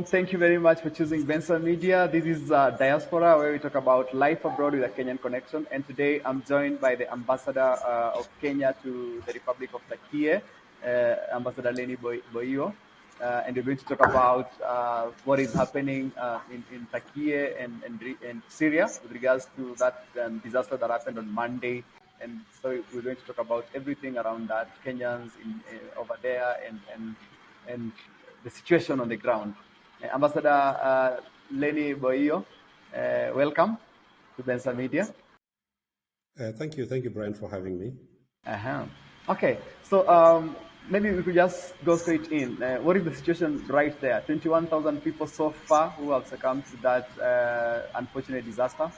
Thank you very much for choosing Benson Media. This is Diaspora, where we talk about life abroad with a Kenyan connection. And today I'm joined by the ambassador of Kenya to the Republic of Turkiye, Ambassador Lenny Boiyo. And we're going to talk about what is happening in Turkey and Syria with regards to that disaster that happened on Monday. And so we're going to talk about everything around that, Kenyans over there and the situation on the ground. Ambassador Lenny Boiyo, welcome to Bensa Media. Thank you, Brian, for having me. Okay, so maybe we could just go straight in. What is the situation right there? 21,000 people so far who have succumbed to that unfortunate disaster.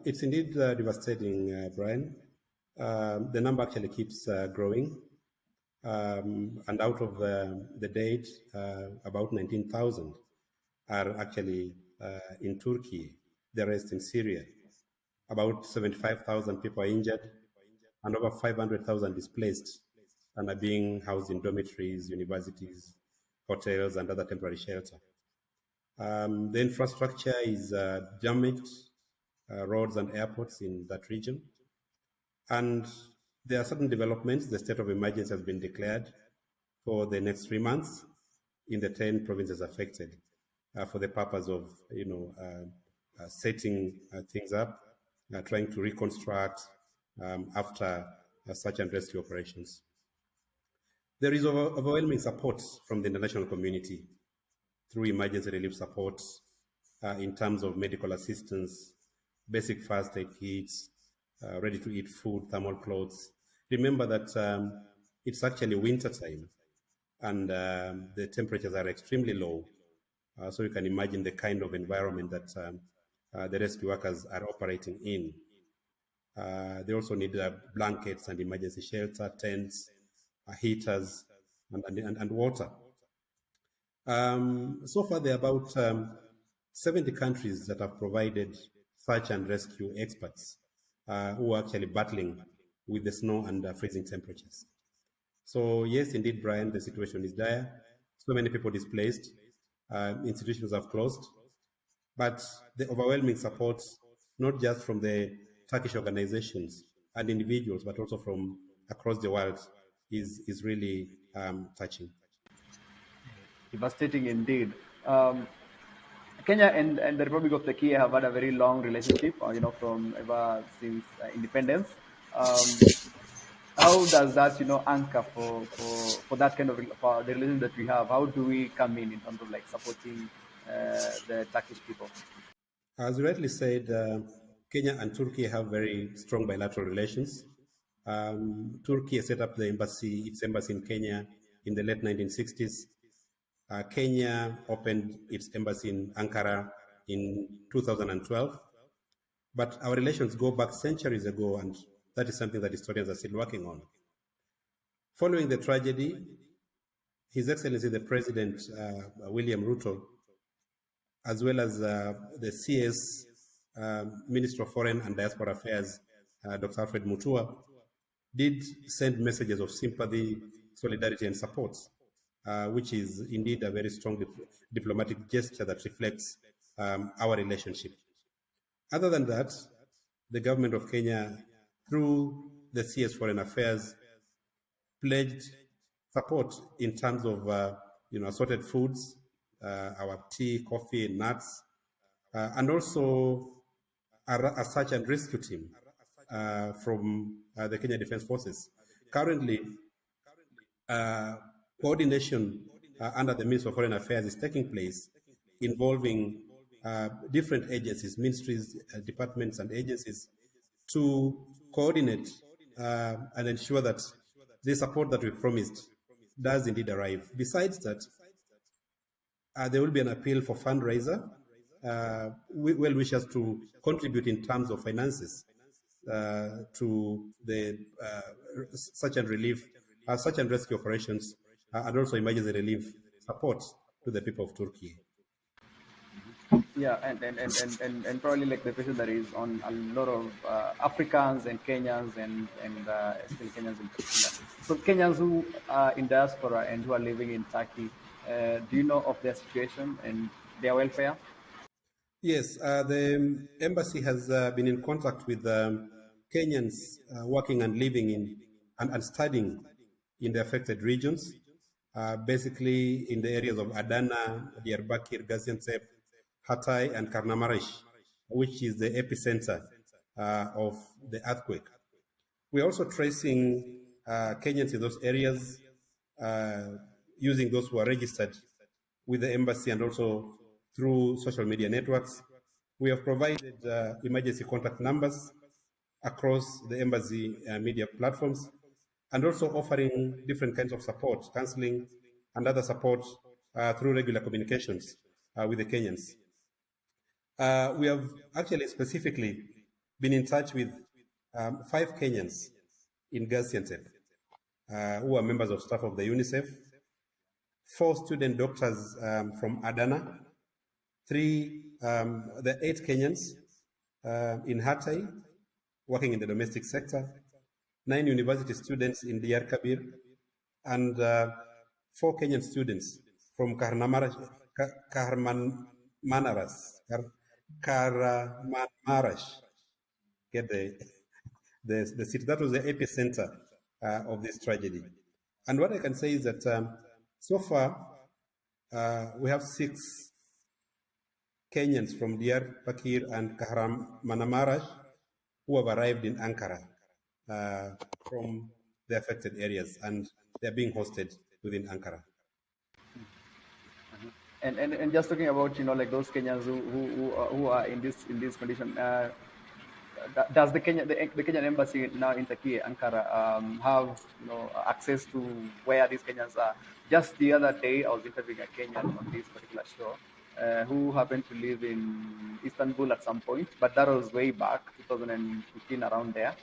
It's indeed devastating, Brian. The number actually keeps growing. And out of the date, about 19,000 are actually in Turkey, the rest in Syria. About 75,000 people are injured, and over 500,000 displaced and are being housed in dormitories, universities, hotels, and other temporary shelter. The infrastructure is damaged, roads and airports in that region. And there are certain developments. The state of emergency has been declared for the next 3 months in the 10 provinces affected for the purpose of, setting things up, trying to reconstruct after search and rescue operations. There is overwhelming support from the international community through emergency relief support in terms of medical assistance, basic first aid kits, ready-to-eat food, thermal clothes. Remember that it's actually winter time and the temperatures are extremely low. So you can imagine the kind of environment that the rescue workers are operating in. They also need blankets and emergency shelter, tents, heaters, and water. So far, there are about 70 countries that have provided search and rescue experts who are actually battling with the snow and freezing temperatures. So yes, indeed, Brian, the situation is dire. So many people displaced. Institutions have closed. But the overwhelming support, not just from the Turkish organizations and individuals, but also from across the world, is really touching. Devastating indeed. Kenya and the Republic of Turkey have had a very long relationship, from ever since independence. How does that, anchor for that kind of for the relation that we have? How do we come in terms of like supporting the Turkish people? As you rightly said, Kenya and Turkey have very strong bilateral relations. Turkey set up its embassy in Kenya in the late 1960s. Kenya opened its embassy in Ankara in 2012. But our relations go back centuries ago, and that is something that historians are still working on. Following the tragedy, His Excellency the President, William Ruto, as well as the CS Minister of Foreign and Diaspora Affairs, Dr. Alfred Mutua, did send messages of sympathy, solidarity, and support, which is indeed a very strong diplomatic gesture that reflects our relationship. Other than that, the government of Kenya, through the CS Foreign Affairs, pledged support in terms of assorted foods, our tea, coffee, nuts, and also a search and rescue team from the Kenya Defense Forces. Currently, coordination under the Ministry of Foreign Affairs is taking place, involving different agencies, ministries, departments, and agencies to coordinate and ensure that the support that we promised does indeed arrive. Besides that, there will be an appeal for fundraiser. Well wishers to contribute in terms of finances to the search and rescue operations, and also emergency relief support to the people of Turkey. Yeah, and probably like the pressure that is on a lot of Africans and Kenyans and still Kenyans in particular. So Kenyans who are in diaspora and who are living in Turkey, do you know of their situation and their welfare? Yes, the embassy has been in contact with Kenyans working and living in and studying in the affected regions, basically in the areas of Adana, Diyarbakir, Gaziantep, Hatay, and Karnamarish, which is the epicenter of the earthquake. We're also tracing Kenyans in those areas uh, using those who are registered with the embassy and also through social media networks. We have provided emergency contact numbers across the embassy media platforms and also offering different kinds of support, counseling, and other support through regular communications with the Kenyans. We have actually specifically been in touch with 5 Kenyans in Gaziantep who are members of staff of the UNICEF, 4 student doctors from Adana, the 8 Kenyans in Hatay working in the domestic sector, 9 university students in Diyar Kabir, and 4 Kenyan students from Kahramanmarash, get the city. That was the epicenter of this tragedy. And what I can say is that so far we have 6 Kenyans from Diyarbakir and Kahramanmarash who have arrived in Ankara from the affected areas, and they're being hosted within Ankara. And just talking about like those Kenyans who are in this condition. Does the Kenyan embassy now in Turkey, Ankara, have access to where these Kenyans are? Just the other day, I was interviewing a Kenyan on this particular show who happened to live in Istanbul at some point, but that was way back, 2015, around there.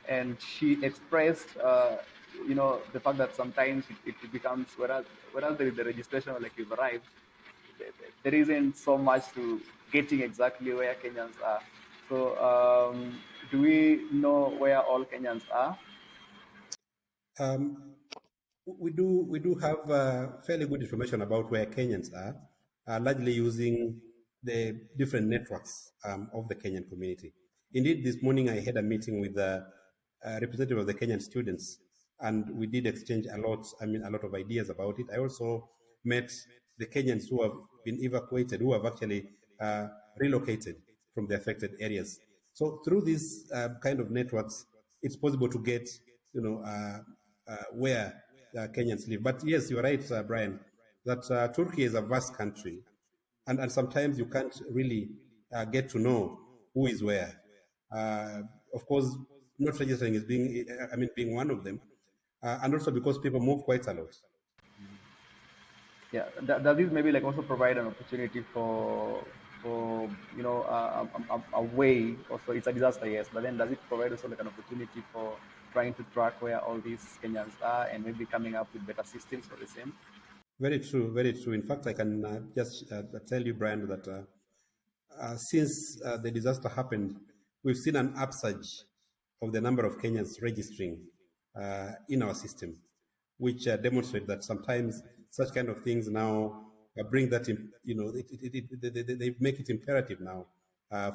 And she expressed, the fact that sometimes it becomes whereas there is the registration, like you've arrived, there isn't so much to getting exactly where Kenyans are. So, do we know where all Kenyans are? Um, we do have fairly good information about where Kenyans are, largely using the different networks of the Kenyan community. Indeed, this morning I had a meeting with a representative of the Kenyan students, and we did exchange a lot of ideas about it. I also met the Kenyans who have been evacuated, who have actually relocated from the affected areas. So through these kind of networks, it's possible to get, where Kenyans live. But yes, you're right, Brian, that Turkey is a vast country, and sometimes you can't really get to know who is where. Of course, not registering is being one of them, and also because people move quite a lot. Yeah, does this maybe like also provide an opportunity for a way? Also, it's a disaster, yes, but then does it provide also like an opportunity for trying to track where all these Kenyans are and maybe coming up with better systems for the same? Very true, very true. In fact, I can just tell you, Brian, that since the disaster happened, we've seen an upsurge of the number of Kenyans registering in our system, which demonstrate that sometimes such kind of things now bring that, they make it imperative now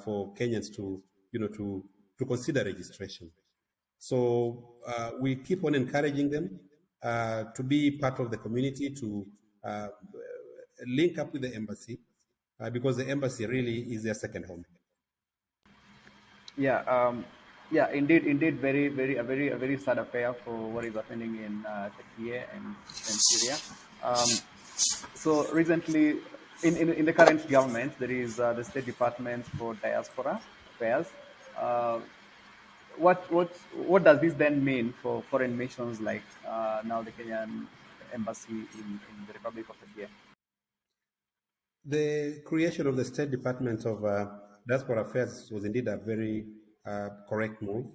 for Kenyans to, to consider registration. So we keep on encouraging them to be part of the community, to link up with the embassy, because the embassy really is their second home. Yeah, indeed, a very sad affair for what is happening in Turkey and Syria. Um, so recently, in the current government, there is the State Department for Diaspora Affairs. Uh, what does this then mean for foreign missions like now the Kenyan embassy in the Republic of Turkey? The creation of the State Department of Diaspora Affairs was indeed a very correct move.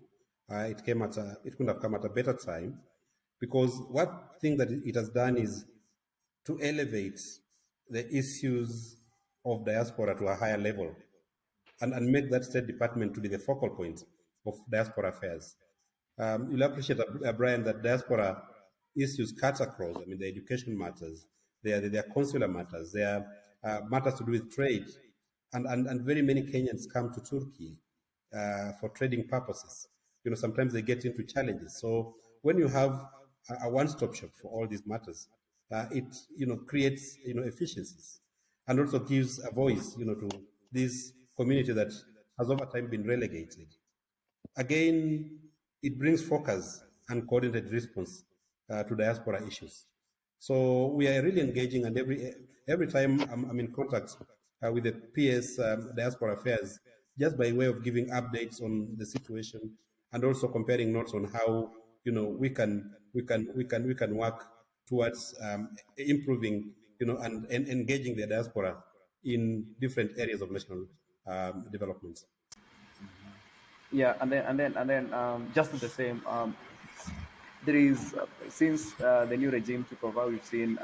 It couldn't have come at a better time, because what thing that it has done is to elevate the issues of diaspora to a higher level and make that State Department to be the focal point of diaspora affairs. You'll appreciate, Brian, that diaspora issues cut across. I mean, the education matters, there are consular matters, there are matters to do with trade, and very many Kenyans come to Turkey for trading purposes. Sometimes they get into challenges. So when you have a one-stop shop for all these matters, it creates efficiencies and also gives a voice to this community that has over time been relegated. Again, it brings focus and coordinated response to diaspora issues. So we are really engaging, and every time I'm in contact with the PS Diaspora Affairs, just by way of giving updates on the situation and also comparing notes on how we can work towards improving and engaging the diaspora in different areas of national development. Yeah, and then just the same. There is since the new regime took over, we've seen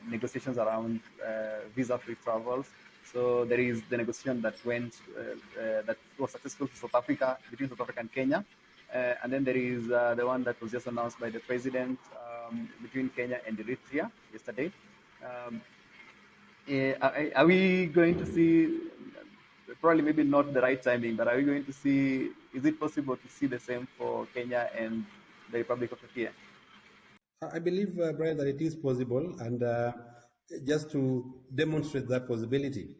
negotiations around visa-free travels. So there is the negotiation that went that was successful for South Africa, between South Africa and Kenya, and then there is the one that was just announced by the president between Kenya and Eritrea yesterday. Are we going to see, probably maybe not the right timing, but are we going to see, is it possible to see the same for Kenya and the Republic of Turkey? I believe, Brian, that it is possible, and just to demonstrate that possibility,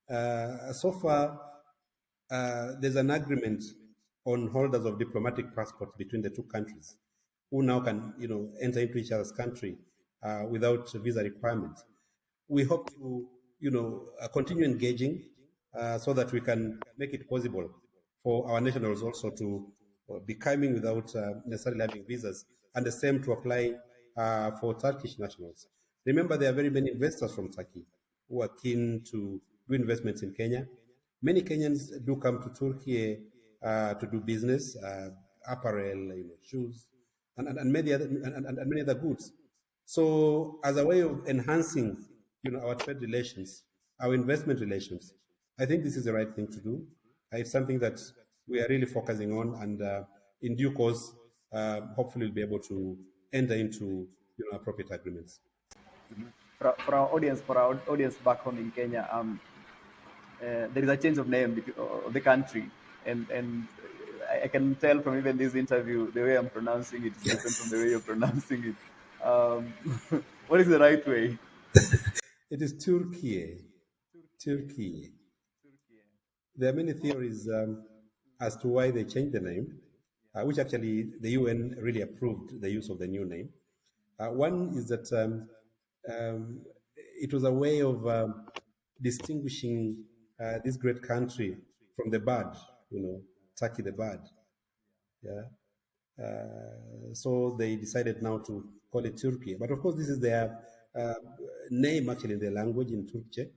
so far there's an agreement on holders of diplomatic passports between the two countries, who now can, enter into each other's country without visa requirements. We hope to, continue engaging so that we can make it possible for our nationals also to be coming without necessarily having visas, and the same to apply for Turkish nationals. Remember, there are very many investors from Turkey who are keen to do investments in Kenya. Many Kenyans do come to Turkey to do business, apparel, shoes, and many other goods. So, as a way of enhancing, our trade relations, our investment relations, I think this is the right thing to do. It's something that we are really focusing on, and in due course, hopefully, we'll be able to enter into, appropriate agreements. For our audience back home in Kenya, there is a change of name of the country, and I can tell from even this interview, the way I'm pronouncing it is different from the way you're pronouncing it. What is the right way? It is Turkiye. Turkey. There are many theories as to why they changed the name, which actually the UN really approved the use of the new name. One is that it was a way of distinguishing this great country from the bad, Turkey the bad. Yeah. So they decided now to call it Turkey. But of course, this is their name actually in their language, in Turkey.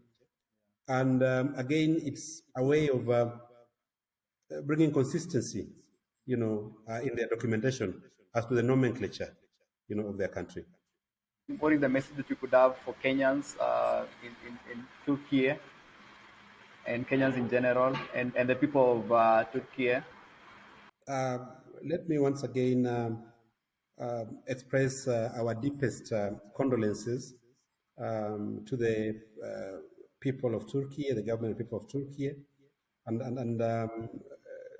And again, it's a way of bringing consistency, in their documentation as to the nomenclature, of their country. What is the message that you could have for Kenyans in Turkey and Kenyans in general, and the people of Turkey? Let me once again express our deepest condolences to the people of Turkey, the government and people of Turkey, and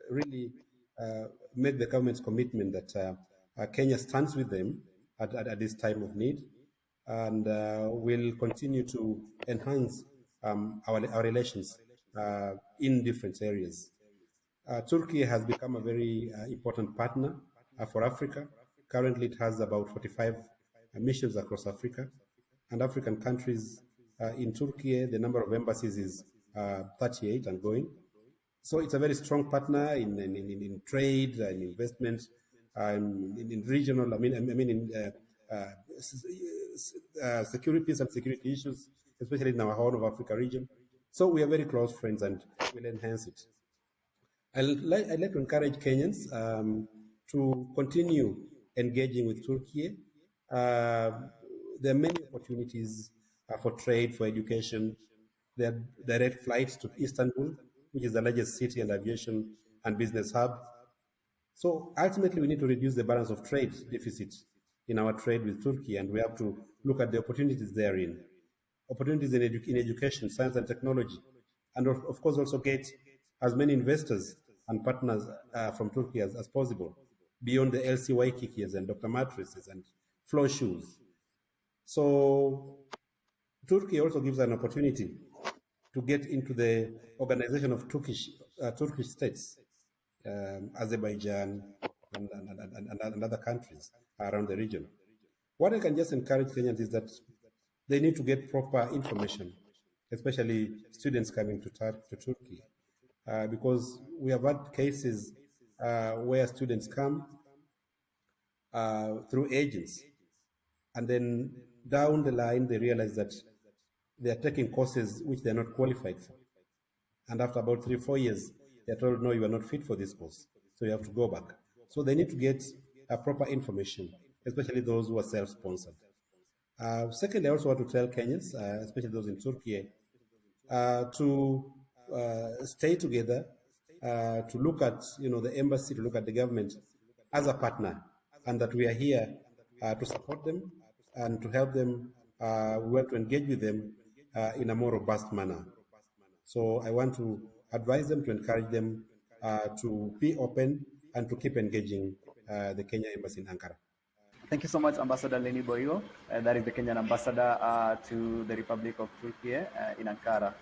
really make the government's commitment that Kenya stands with them at this time of need, and will continue to enhance our relations in different areas. Turkey has become a very important partner for Africa. Currently, it has about 45 missions across Africa, and African countries in Turkey, the number of embassies is 38 and going. So it's a very strong partner in trade and investment, in regional. I mean in security and security issues, especially in our Horn of Africa region. So we are very close friends, and we'll enhance it. I'd like to encourage Kenyans to continue engaging with Turkey. There are many opportunities for trade, for education, There are direct flights to Istanbul, which is the largest city and aviation and business hub. So ultimately, we need to reduce the balance of trade deficit in our trade with Turkey, and we have to look at the opportunities therein, opportunities in education, science, and technology, and of course also get as many investors and partners from Turkey as possible, beyond the LCY Kikis and Dr. Matrices and flow shoes. So Turkey also gives an opportunity to get into the organization of Turkish states, Azerbaijan, and other countries around the region. What I can just encourage Kenyans is that they need to get proper information, especially students coming to Turkey, because we have had cases where students come through agents, and then down the line they realize that they are taking courses which they are not qualified for. And after about 3 or 4 years, they're told, no, you are not fit for this course. So you have to go back. So they need to get proper information, especially those who are self-sponsored. Second, I also want to tell Kenyans, especially those in Turkey, to stay together, to look at the embassy, to look at the government as a partner, and that we are here to support them and to help them. We want to engage with them in a more robust manner. So I want to advise them, to encourage them to be open and to keep engaging the Kenya embassy in Ankara. Thank you so much, Ambassador Lenny Boiyo. That is the Kenyan ambassador to the Republic of Turkey in Ankara.